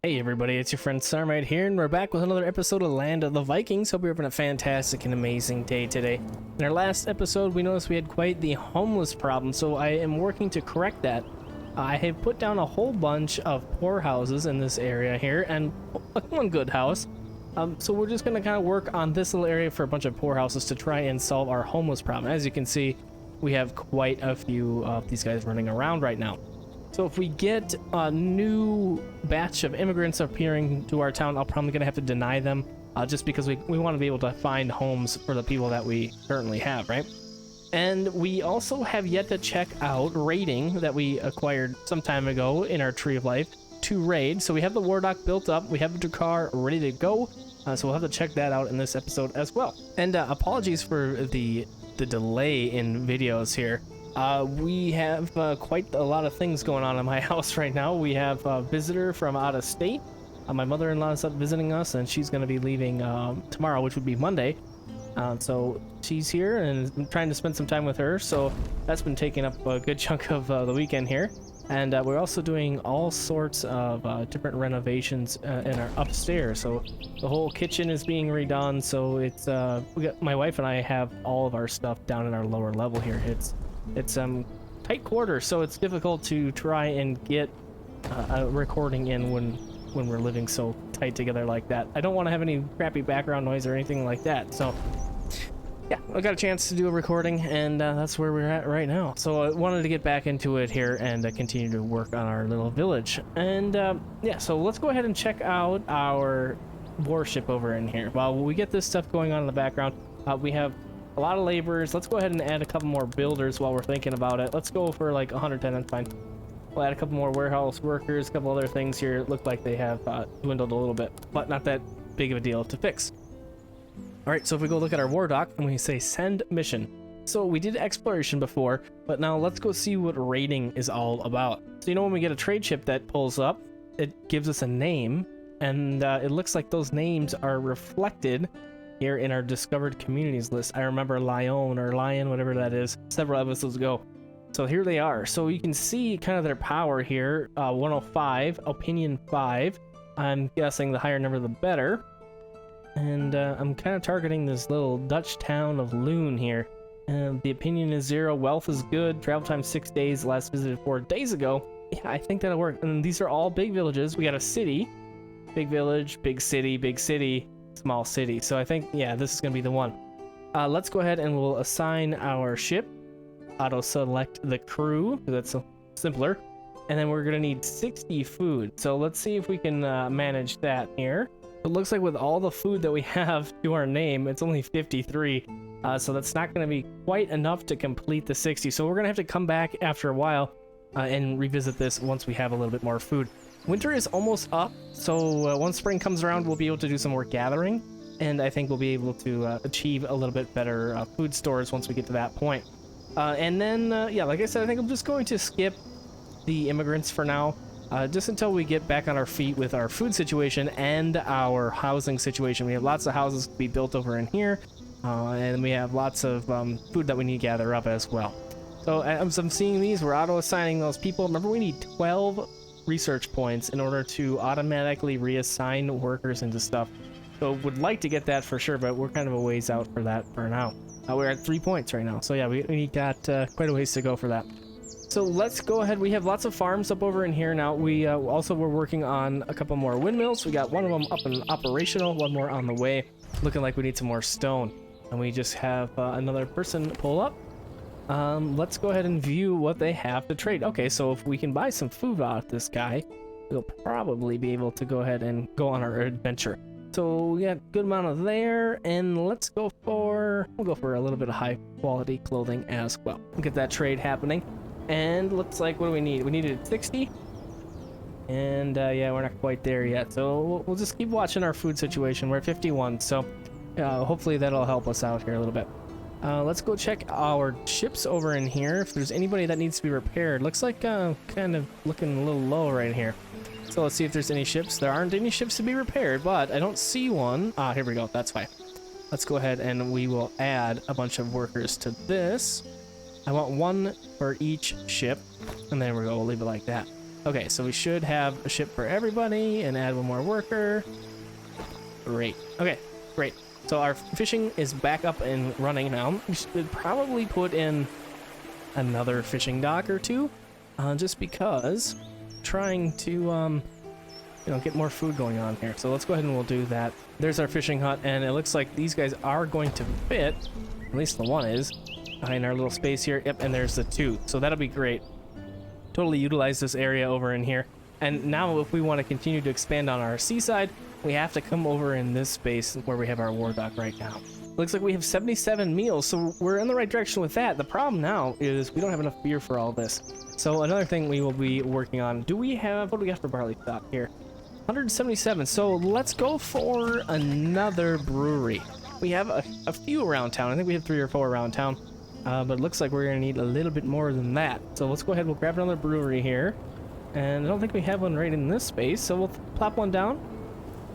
Hey everybody, it's your friend Sarmate here, and we're back with another episode of Land of the Vikings. Hope you're having a fantastic and amazing day today. In our last episode, we noticed we had quite the homeless problem, so I am working to correct that. I have put down a whole bunch of poor houses in this area here, and one good house. So we're just going to kind of work on this little area for a bunch of poor houses to try and solve our homeless problem. As you can see, we have quite a few of these guys running around right now. So if we get a new batch of immigrants appearing to our town, I'm probably going to have to deny them just because we want to be able to find homes for the people that we currently have, right? And we also have yet to check out raiding that we acquired some time ago in our Tree of Life to raid. So we have the War Dock built up, we have the Drakkar ready to go, so we'll have to check that out in this episode as well. And apologies for the delay in videos here. We have quite a lot of things going on in my house right now. We have a visitor from out of state. My mother-in-law is up visiting us, and she's going to be leaving tomorrow, which would be Monday. So she's here, and I'm trying to spend some time with her. So that's been taking up a good chunk of the weekend here. And we're also doing all sorts of different renovations in our upstairs. So the whole kitchen is being redone. So it's my wife and I have all of our stuff down in our lower level here. It's tight quarters, so it's difficult to try and get a recording in when we're living so tight together like that. I don't want to have any crappy background noise or anything like that. So yeah, I got a chance to do a recording, and that's where we're at right now. So I wanted to get back into it here and continue to work on our little village. And yeah, so let's go ahead and check out our warship over in here. While we get this stuff going on in the background, we have a lot of laborers. Let's go ahead and add a couple more builders while we're thinking about it. Let's go for like 110, that's fine. We'll add a couple more warehouse workers, a couple other things here. It looked like they have dwindled a little bit, but not that big of a deal to fix. All right, so if we go look at our war dock and we say send mission. So we did exploration before, but now let's go see what raiding is all about. So you know when we get a trade ship that pulls up, it gives us a name, and it looks like those names are reflected here in our discovered communities list. I remember Lion or Lion, whatever that is, several episodes ago. So here they are. So you can see kind of their power here. 105, opinion 5. I'm guessing the higher number the better. And I'm kind of targeting this little Dutch town of Loon here. The opinion is 0, wealth is good, travel time 6 days, last visited 4 days ago. Yeah, I think that'll work. And these are all big villages. We got a city, big village, big city, small city. So I think, yeah, this is gonna be the one. Let's go ahead and we'll assign our ship, auto select the crew, that's simpler, and then we're gonna need 60 food. So let's see if we can manage that here. It looks like with all the food that we have to our name, it's only 53, so that's not gonna be quite enough to complete the 60. So we're gonna have to come back after a while and revisit this once we have a little bit more food. Winter is almost up, so once spring comes around, we'll be able to do some more gathering, and I think we'll be able to achieve a little bit better food stores once we get to that point. And then, yeah, like I said, I think I'm just going to skip the immigrants for now, just until we get back on our feet with our food situation and our housing situation. We have lots of houses to be built over in here, and we have lots of food that we need to gather up as well. So as I'm seeing these, we're auto-assigning those people. Remember, we need 12 research points in order to automatically reassign workers into stuff. So would like to get that for sure, but we're kind of a ways out for that for now. We're at 3 points right now, so yeah, we got quite a ways to go for that. So let's go ahead. We have lots of farms up over in here now. We also were working on a couple more windmills. We got one of them up and operational, one more on the way. Looking like we need some more stone, and we just have another person pull up. Let's go ahead and view what they have to trade. Okay, so if we can buy some food off this guy, we'll probably be able to go ahead and go on our adventure. So we got a good amount of there, and let's go for, we'll go for a little bit of high quality clothing as well. We'll get that trade happening. And looks like, what do we need? We needed 60. And yeah, we're not quite there yet. So we'll just keep watching our food situation. We're at 51, so hopefully that'll help us out here a little bit. Let's go check our ships over in here. If there's anybody that needs to be repaired. Looks like kind of looking a little low right here. So let's see if there's any ships. There aren't any ships to be repaired, but I don't see one. Ah, here we go. That's fine. Let's go ahead and we will add a bunch of workers to this. I want one for each ship, and there we go. We'll leave it like that. Okay, so we should have a ship for everybody and add one more worker. Great. Okay, great. So our fishing is back up and running now. We should probably put in another fishing dock or two, just because trying to, you know, get more food going on here. So let's go ahead and we'll do that. There's our fishing hut, and it looks like these guys are going to fit. At least the one is in our little space here. Yep, and there's the two. So that'll be great. Totally utilize this area over in here. And now if we want to continue to expand on our seaside, we have to come over in this space where we have our war dock right now. Looks like we have 77 meals, so we're in the right direction with that. The problem now is we don't have enough beer for all this. So another thing we will be working on, what do we got for barley stock here? 177, so let's go for another brewery. We have a few around town. I think we have 3 or 4 around town, but it looks like we're gonna need a little bit more than that. So let's go ahead, we'll grab another brewery here. And I don't think we have one right in this space, so we'll plop one down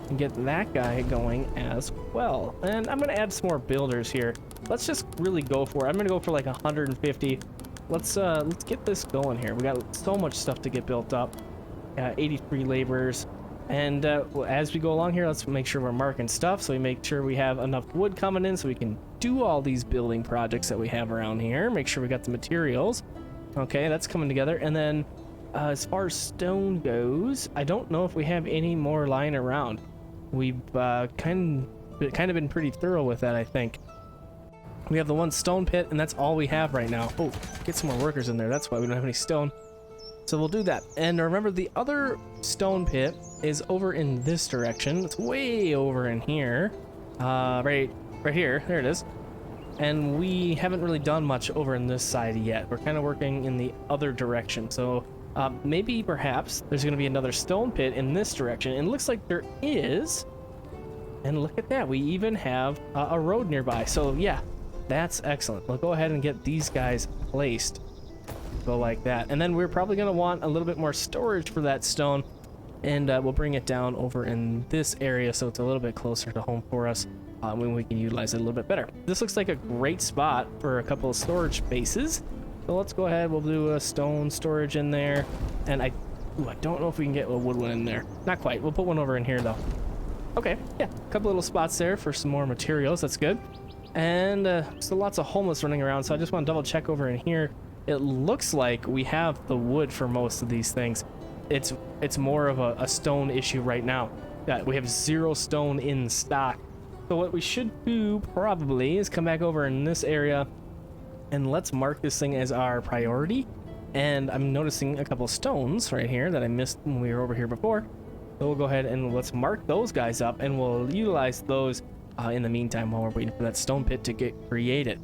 and get that guy going as well. And I'm gonna add some more builders here. Let's just really go for it. I'm gonna go for like 150. Let's get this going here. We got so much stuff to get built up. 83 laborers. And as we go along here, let's make sure we're marking stuff, so we make sure we have enough wood coming in so we can do all these building projects that we have around here. Make sure we got the materials. Okay, that's coming together. And then as far as stone goes, I don't know if we have any more lying around. We've kind of been pretty thorough with that, I think. We have the one stone pit, and that's all we have right now. Oh, get some more workers in there. That's why we don't have any stone. So we'll do that. And remember, the other stone pit is over in this direction. It's way over in here. Right here. There it is. And we haven't really done much over in this side yet. We're kind of working in the other direction. So maybe, perhaps, there's going to be another stone pit in this direction. And it looks like there is. And look at that. We even have a road nearby. So, yeah, that's excellent. We'll go ahead and get these guys placed. Go like that. And then we're probably going to want a little bit more storage for that stone. And we'll bring it down over in this area so it's a little bit closer to home for us when we can utilize it a little bit better. This looks like a great spot for a couple of storage spaces. So let's go ahead. We'll do a stone storage in there. And I don't know if we can get a wood one in there. Not quite. We'll put one over in here, though. Okay. Yeah. A couple little spots there for some more materials. That's good. And still lots of homeless running around. So I just want to double check over in here. It looks like we have the wood for most of these things. It's more of a stone issue right now. We have 0 stone in stock. So what we should do probably is come back over in this area and let's mark this thing as our priority. And I'm noticing a couple stones right here that I missed when we were over here before. So we'll go ahead and let's mark those guys up, and we'll utilize those in the meantime while we're waiting for that stone pit to get created.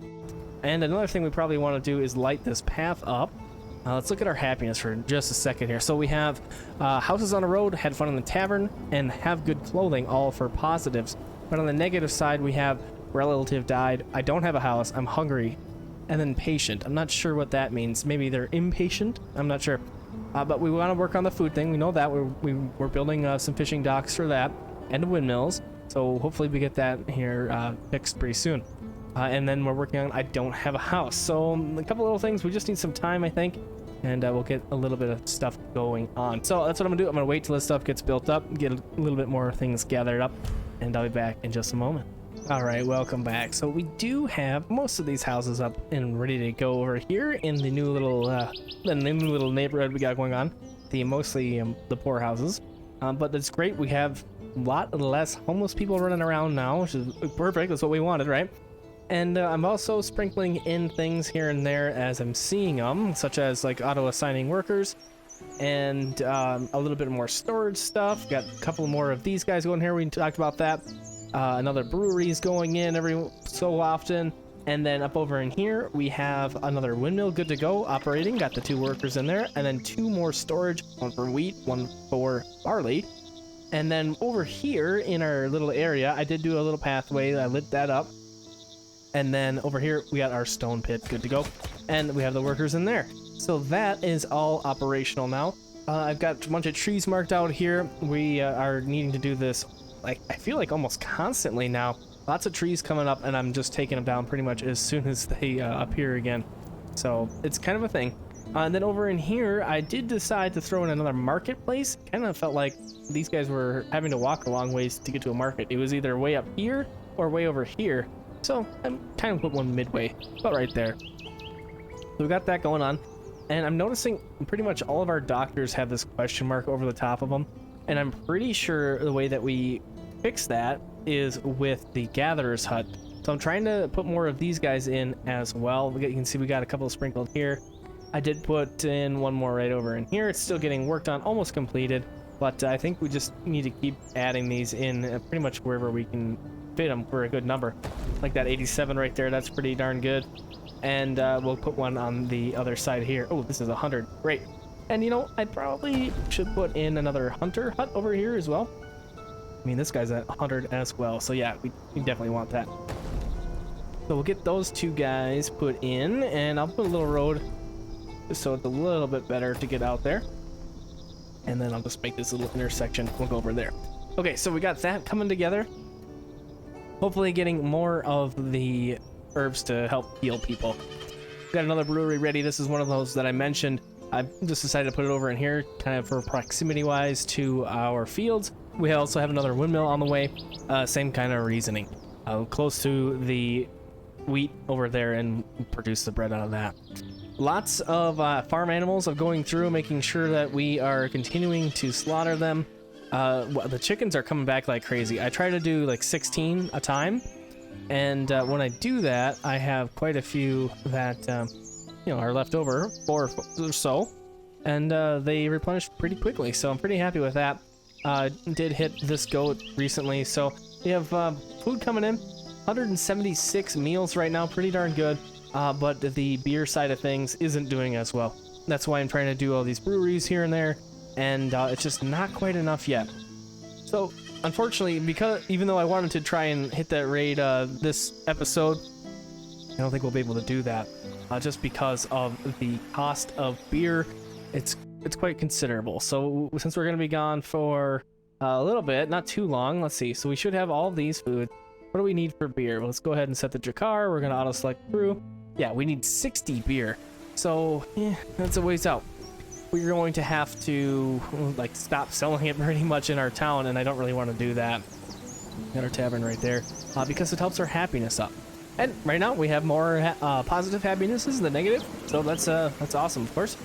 And another thing we probably want to do is light this path up. Let's look at our happiness for just a second here. So we have houses on the road, had fun in the tavern, and have good clothing, all for positives. But on the negative side, we have relative died, I don't have a house, I'm hungry, and then patient. I'm not sure what that means. Maybe they're impatient? I'm not sure. But we want to work on the food thing. We know that. We're building some fishing docks for that, and windmills. So hopefully we get that here fixed pretty soon. And then we're working on I don't have a house. So a couple little things. We just need some time, I think. And we'll get a little bit of stuff going on. So that's what I'm going to do. I'm going to wait till this stuff gets built up, get a little bit more things gathered up, and I'll be back in just a moment. All right, welcome back. So we do have most of these houses up and ready to go over here in the new little neighborhood we got going on. Mostly the poor houses. But that's great. We have a lot less homeless people running around now, which is perfect. That's what we wanted, right? And I'm also sprinkling in things here and there as I'm seeing them, such as like auto-assigning workers and a little bit more storage stuff. Got a couple more of these guys going here. We talked about that. Another brewery is going in every so often. And then up over in here, we have another windmill good to go operating. Got the 2 workers in there. And then 2 more storage, 1 for wheat, 1 for barley. And then over here in our little area, I did do a little pathway. I lit that up. And then over here, we got our stone pit good to go. And we have the workers in there. So that is all operational now. I've got a bunch of trees marked out here. We are needing to do this, like, I feel like almost constantly now. Lots of trees coming up, and I'm just taking them down pretty much as soon as they appear again. So it's kind of a thing. And then over in here, I did decide to throw in another marketplace. Kind of felt like these guys were having to walk a long ways to get to a market. It was either way up here or way over here. So I kind of put one midway, about right there. So we got that going on. And I'm noticing pretty much all of our doctors have this question mark over the top of them. And I'm pretty sure the way that we fix that is with the Gatherer's Hut. So I'm trying to put more of these guys in as well. You can see we got a couple sprinkled here. I did put in one more right over in here. It's still getting worked on, almost completed. But I think we just need to keep adding these in pretty much wherever we can fit them for a good number. Like that 87 right there, that's pretty darn good. And we'll put one on the other side here. Oh, this is 100. Great. And you know, I probably should put in another hunter hut over here as well. I mean, this guy's at 100 as well. So yeah, we definitely want that. So we'll get those two guys put in, and I'll put a little road just so it's a little bit better to get out there. And then I'll just make this little intersection. We'll go over there. Okay, so we got that coming together. Hopefully getting more of the herbs to help heal people. Got another brewery ready. This is one of those that I mentioned. I've just decided to put it over in here, kind of for proximity wise to our fields. We also have another windmill on the way. Same kind of reasoning. Close to the wheat over there and produce the bread out of that. Lots of farm animals of going through, making sure that we are continuing to slaughter them. The chickens are coming back like crazy. I try to do like 16 a time, and when I do that, I have quite a few that you know, are left over, 4 or so, and they replenish pretty quickly. So I'm pretty happy with that. Did hit this goat recently, so we have food coming in. 176 meals right now, pretty darn good. But the beer side of things isn't doing as well. That's why I'm trying to do all these breweries here and there, and it's just not quite enough yet. So unfortunately, because even though I wanted to try and hit that raid this episode, I don't think we'll be able to do that, just because of the cost of beer. It's quite considerable. So since we're going to be gone for a little bit, not too long, let's see. So we should have all of these foods. What do we need for beer? Well, let's go ahead and set the Drakkar. We're going to auto select through. Yeah, we need 60 beer. So, yeah, that's a ways out. We're going to have to, like, stop selling it pretty much in our town, and I don't really want to do that. Got our tavern right there, because it helps our happiness up. And right now, we have more positive happinesses than negative, so that's awesome, of course.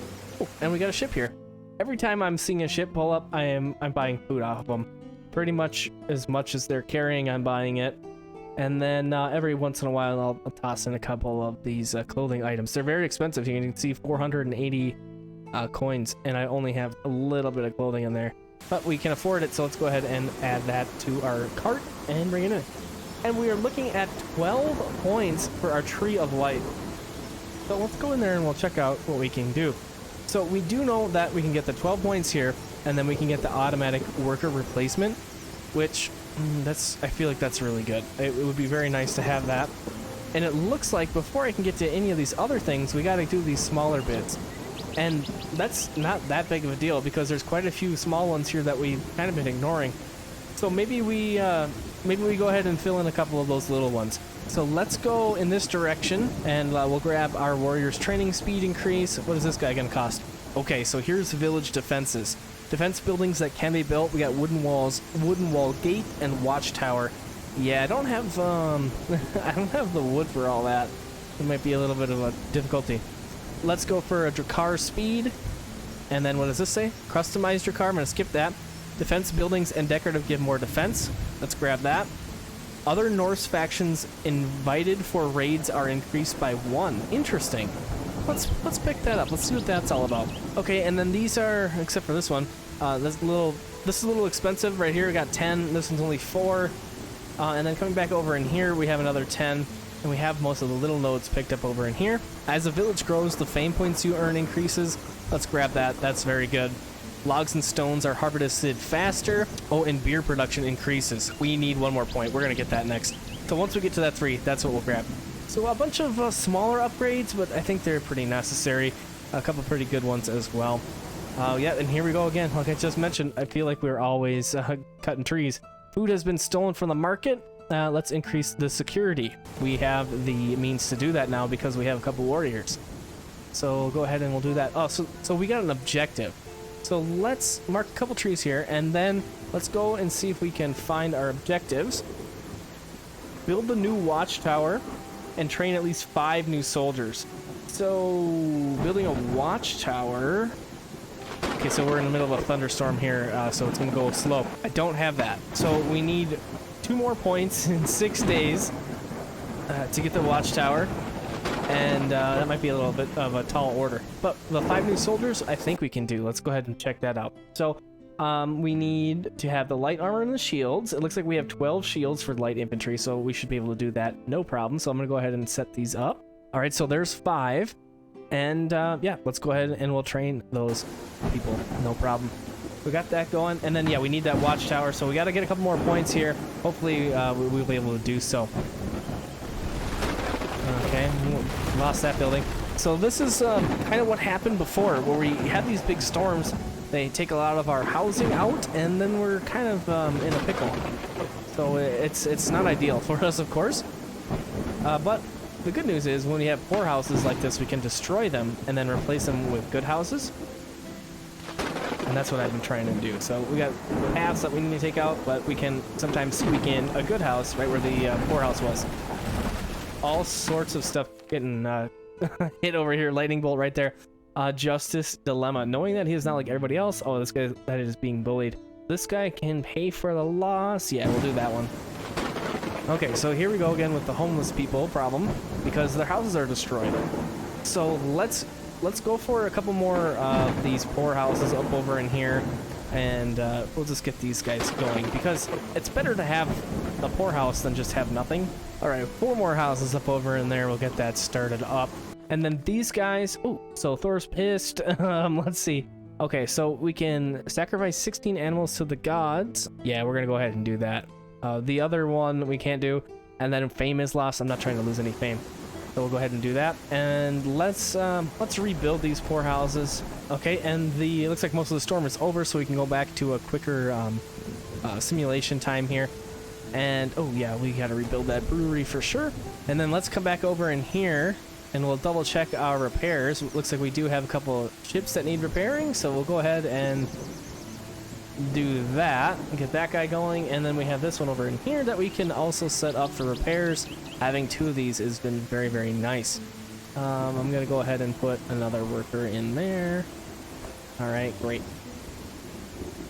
Oh, and we got a ship here. Every time I'm seeing a ship pull up, I'm buying food off of them. Pretty much as they're carrying, I'm buying it. And then every once in a while, I'll toss in a couple of these clothing items. They're very expensive. You can see 480 coins, and I only have a little bit of clothing in there. But we can afford it, so let's go ahead and add that to our cart and bring it in. And we are looking at 12 points for our Tree of Life. So let's go in there and we'll check out what we can do. So we do know that we can get the 12 points here, and then we can get the automatic worker replacement, which I feel like that's really good. It would be very nice to have that. And it looks like before I can get to any of these other things, we got to do these smaller bits. And that's not that big of a deal because there's quite a few small ones here that we've kind of been ignoring. So maybe we go ahead and fill in a couple of those little ones. So let's go in this direction, and we'll grab our warrior's training speed increase. What is this guy going to cost? Okay, so here's village defenses. Defense buildings that can be built. We got wooden walls, wooden wall gate, and watchtower. Yeah, I don't have I don't have the wood for all that. It might be a little bit of a difficulty. Let's go for a Drakkar speed. And then what does this say? Customized Drakkar. I'm going to skip that. Defense buildings and decorative give more defense. Let's grab that. Other Norse factions invited for raids are increased by 1. Interesting. Let's pick that up. Let's see what that's all about. Okay, and then these are, except for this one, this is a little expensive right here. We got 10. This one's only 4. And then coming back over in here, we have another 10. And we have most of the little nodes picked up over in here. As the village grows, the fame points you earn increases. Let's grab that. That's very good. Logs and stones are harvested faster. Oh, and beer production increases. We need 1 more point. We're going to get that next. So once we get to that 3, that's what we'll grab. So a bunch of smaller upgrades, but I think they're pretty necessary. A couple pretty good ones as well. Yeah, and here we go again. Like I just mentioned, I feel like we're always cutting trees. Food has been stolen from the market. Let's increase the security. We have the means to do that now because we have a couple warriors. So we'll go ahead and we'll do that. Oh, so we got an objective. So let's mark a couple trees here, and then let's go and see if we can find our objectives. Build the new watchtower and train at least 5 new soldiers. So building a watchtower. Okay, so we're in the middle of a thunderstorm here, so it's gonna go slow. I don't have that. So we need 2 more points in 6 days to get the watchtower. And that might be a little bit of a tall order. But the 5 new soldiers, I think we can do. Let's go ahead and check that out. So we need to have the light armor and the shields. It looks like we have 12 shields for light infantry, so we should be able to do that no problem. So I'm going to go ahead and set these up. All right, so there's 5. And yeah, let's go ahead and we'll train those people. No problem. We got that going. And then, yeah, we need that watchtower. So we got to get a couple more points here. Hopefully we'll be able to do so. Okay, lost that building. So this is kind of what happened before, where we had these big storms. They take a lot of our housing out, and then we're kind of in a pickle. So it's not ideal for us, of course. But the good news is when we have poor houses like this, we can destroy them and then replace them with good houses. And that's what I've been trying to do. So we got paths that we need to take out, but we can sometimes squeak in a good house right where the poor house was. All sorts of stuff getting hit over here. Lightning bolt right there. Justice dilemma. Knowing that he is not like everybody else. Oh, this guy that is being bullied. This guy can pay for the loss. Yeah, we'll do that one. Okay, so here we go again with the homeless people problem because their houses are destroyed. So let's go for a couple more of these poor houses up over in here, and we'll just get these guys going because it's better to have a poor house than just have nothing. All right, 4 more houses up over in there. We'll get that started up. And then these guys, oh, so Thor's pissed. Let's see. Okay, so we can sacrifice 16 animals to the gods. Yeah, we're gonna go ahead and do that. The other one we can't do. And then fame is lost. I'm not trying to lose any fame. So we'll go ahead and do that. And let's rebuild these poor houses. Okay, and it looks like most of the storm is over, so we can go back to a quicker simulation time here. And, oh yeah, we gotta rebuild that brewery for sure. And then let's come back over in here, and we'll double check our repairs. Looks like we do have a couple of ships that need repairing, so we'll go ahead and do that. Get that guy going, and then we have this one over in here that we can also set up for repairs. Having 2 of these has been very, very nice. I'm gonna go ahead and put another worker in there. All right, great.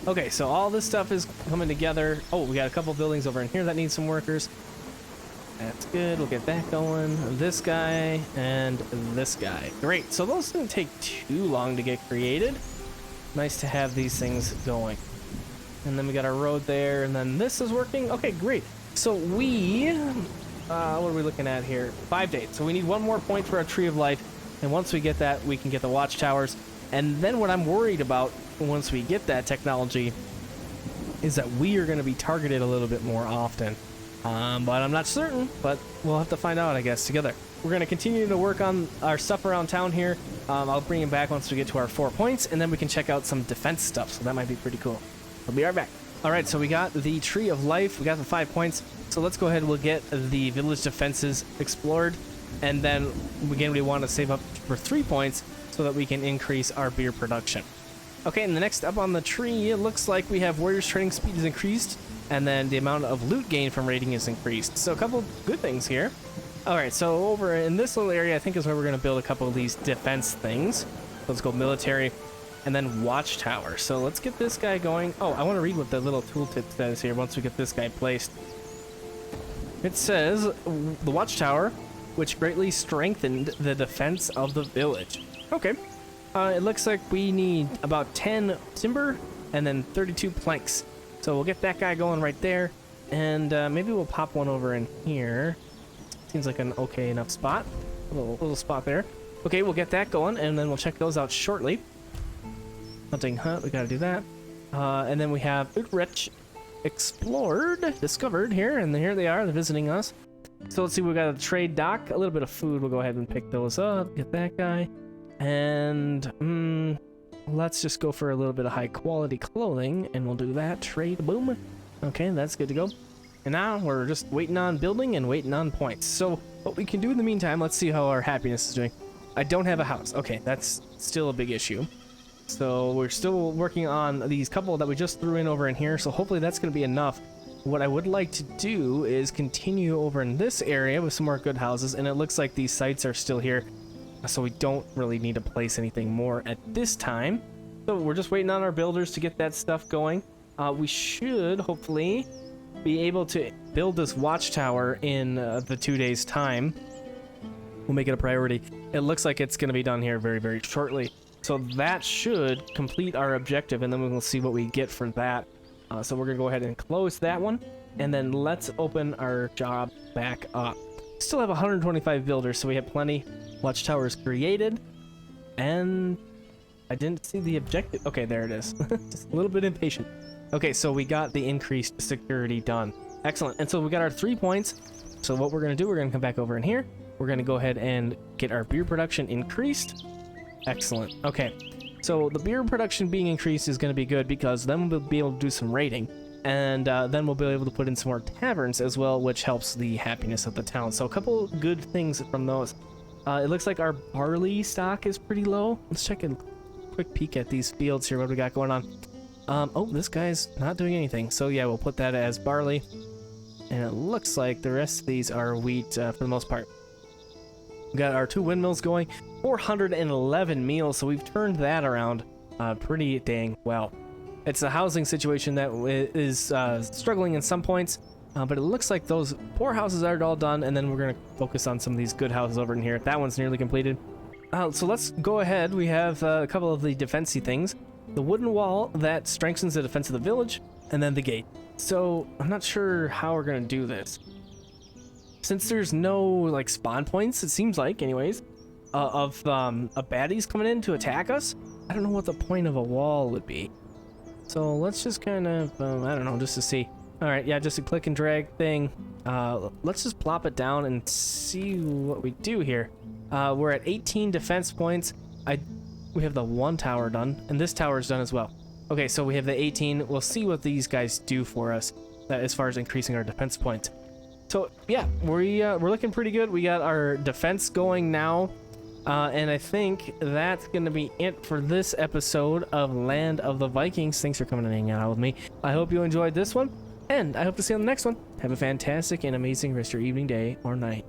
Okay, so all this stuff is coming together. Oh, we got a couple buildings over in here that need some workers. That's good. We'll get that going. This guy and this guy. Great. So those didn't take too long to get created. Nice to have these things going. And then we got our road there, and then this is working. Okay, great. So we, what are we looking at here? 5 days. So we need 1 more point for our Tree of Life. And once we get that, we can get the watchtowers. And then what I'm worried about once we get that technology is that we are going to be targeted a little bit more often. But I'm not certain, but we'll have to find out, I guess, together. We're going to continue to work on our stuff around town here. I'll bring it back once we get to our 4 points, and then we can check out some defense stuff, so that might be pretty cool. I'll be right back. All right, so we got the Tree of Life. We got the 5 points. So let's go ahead and we'll get the village defenses explored. And then, again, we want to save up for 3 points so that we can increase our beer production. Okay, and the next up on the tree, it looks like we have warriors training speed is increased, and then the amount of loot gain from raiding is increased. So a couple good things here. All right, so over in this little area, I think is where we're going to build a couple of these defense things. Let's go military, and then watchtower. So let's get this guy going. Oh, I want to read what the little tooltip says here once we get this guy placed. It says, the watchtower, which greatly strengthened the defense of the village. Okay. It looks like we need about 10 timber and then 32 planks. So we'll get that guy going right there. And maybe we'll pop one over in here. Seems like an okay enough spot. A little spot there. Okay, we'll get that going, and then we'll check those out shortly. Hunting hut, we gotta do that. And then we have Utrecht discovered here, and here they are, they're visiting us. So let's see, we got a trade dock, a little bit of food. We'll go ahead and pick those up, get that guy. And let's just go for a little bit of high quality clothing, and we'll do that. Trade, boom. Okay, that's good to go. And now we're just waiting on building and waiting on points. So what we can do in the meantime, let's see how our happiness is doing. I don't have a house. Okay, that's still a big issue. So we're still working on these couple that we just threw in over in here. So hopefully that's going to be enough. What I would like to do is continue over in this area with some more good houses. And it looks like these sites are still here. So we don't really need to place anything more at this time. So we're just waiting on our builders to get that stuff going. We should hopefully be able to build this watchtower in the 2 days time. We'll make it a priority. It looks like it's going to be done here very, very shortly. So that should complete our objective, and then we'll see what we get for that. So we're going to go ahead and close that one, and then let's open our job back up. Still have 125 builders, so we have plenty. Watchtowers created, and I didn't see the objective. Okay, there it is. Just a little bit impatient. Okay, so we got the increased security done. Excellent. And so we got our 3 points. So what we're going to do, we're going to come back over in here. We're going to go ahead and get our beer production increased. Excellent. Okay, so the beer production being increased is going to be good because then we'll be able to do some raiding. And then we'll be able to put in some more taverns as well, which helps the happiness of the town. So a couple good things from those. It looks like our barley stock is pretty low. Let's check a quick peek at these fields here, what we got going on. Oh, this guy's not doing anything. So yeah, we'll put that as barley. And it looks like the rest of these are wheat for the most part. We got our 2 windmills going, 411 meals, so we've turned that around pretty dang well. It's a housing situation that is struggling in some points, but it looks like those poor houses are all done, and then we're going to focus on some of these good houses over in here. That one's nearly completed. So let's go ahead. We have a couple of the defensey things. The wooden wall that strengthens the defense of the village, and then the gate. So I'm not sure how we're going to do this. Since there's no like spawn points, it seems like anyways, of baddies coming in to attack us, I don't know what the point of a wall would be. So let's just kind of, I don't know, just to see. All right, yeah, just a click and drag thing. Let's just plop it down and see what we do here. We're at 18 defense points. We have the 1 tower done, and this tower is done as well. Okay, so we have the 18. We'll see what these guys do for us as far as increasing our defense points. So yeah, we're looking pretty good. We got our defense going now, and I think that's gonna be it for this episode of Land of the Vikings. Thanks for coming and hanging out with me. I hope you enjoyed this one, and I hope to see you on the next one. Have a fantastic and amazing rest of your evening, day, or night.